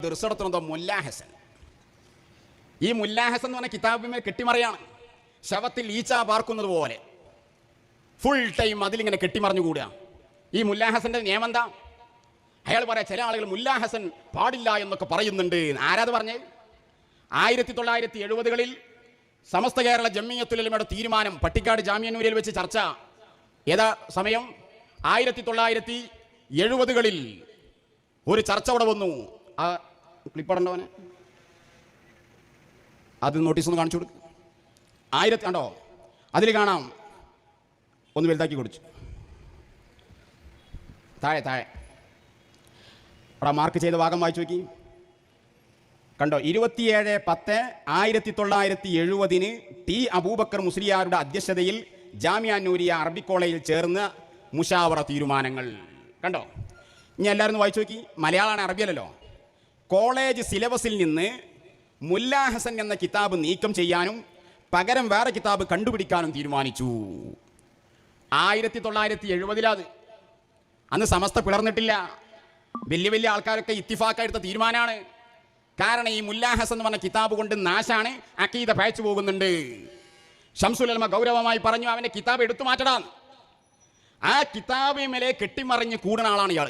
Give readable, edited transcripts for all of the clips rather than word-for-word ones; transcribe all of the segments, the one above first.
ദർശനത്തിനെന്തോ മുല്ലാഹസൻ. ഈ മുല്ലാഹസൻ എന്ന് പറഞ്ഞ കിതാബിന്മേൽ കെട്ടിമറിയാണ്. ശവത്തിൽ ഈച്ച പാർക്കുന്നത് പോലെ ഫുൾ ടൈം അതിലിങ്ങനെ കെട്ടിമറിഞ്ഞു കൂടുക. ഈ മുല്ലാഹസന്റെ നിയമം എന്താ? അയാൾ പറയാം, ചില ആളുകൾ മുല്ലാഹസൻ പാടില്ല എന്നൊക്കെ പറയുന്നുണ്ട്. ആരാത് പറഞ്ഞേ? 1970-കളിൽ സമസ്ത കേരള ജംഇയ്യത്തുൽ ഉലമയുടെ തീരുമാനം പട്ടിക്കാട് ജാമിഅന്നൂരിൽ വെച്ച് ചർച്ച. ഏതാ സമയം? 1970-കളിൽ ഒരു ചർച്ച അവിടെ വന്നു. ആ ക്ലിപ്പടണ്ടവനെ അത് നോട്ടീസ് ഒന്ന് കാണിച്ചു കൊടുക്കും. കണ്ടോ, അതിൽ കാണാം. ഒന്ന് വലുതാക്കി കൊടുത്തു. താഴെ അവിടെ മാർക്ക് ചെയ്ത ഭാഗം വായിച്ചു നോക്കി. കണ്ടോ, 27/10/1970 ടി അബൂബക്കർ മുസ്ലിയാരുടെ അധ്യക്ഷതയിൽ ജാമിഅന്നൂരിയ അറബിക് കോളേജിൽ ചേർന്ന മുഷാവറ തീരുമാനങ്ങൾ. കണ്ടോ, ഇനി എല്ലാവരും വായിച്ചു നോക്കി. മലയാളമാണ്, അറബിയല്ലല്ലോ. കോളേജ് സിലബസിൽ നിന്ന് മുല്ലാഹസൻ എന്ന കിതാബ് നീക്കം ചെയ്യാനും പകരം വേറെ കിതാബ് കണ്ടുപിടിക്കാനും തീരുമാനിച്ചു. 1970-ൽ അന്ന് സമസ്ത പിളർന്നിട്ടില്ല. വലിയ വലിയ ആൾക്കാരൊക്കെ ഇത്തിഫാക്കായെടുത്ത തീരുമാനമാണ്. കാരണം ഈ മുല്ലാഹസൻ എന്ന് പറഞ്ഞ കിതാബ് കൊണ്ട് നാശാണ്, അഖീദ പയച്ചു പോകുന്നുണ്ട്. ശംസുൽ ഉലമ ഗൗരവമായി പറഞ്ഞു, അവന്റെ കിതാബ് എടുത്തു മാറ്റടാൻ. ആ കിതാബ് മേലെ കെട്ടിമറിഞ്ഞ് കൂടുന്ന ആളാണ് ഇയാൾ.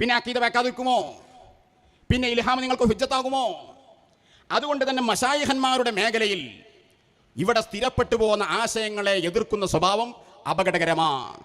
പിന്നെ അഖീദ വെക്കാതിരിക്കുമോ? പിന്നെ ഇൽഹാം നിങ്ങൾക്ക് ഹുജ്ജത്താകുമോ? അതുകൊണ്ട് തന്നെ മശായിഖന്മാരുടെ മേഖലയിൽ ഇവിടെ സ്ഥിരപ്പെട്ടു പോകുന്ന ആശയങ്ങളെ എതിർക്കുന്ന സ്വഭാവം അപകടകരമാണ്.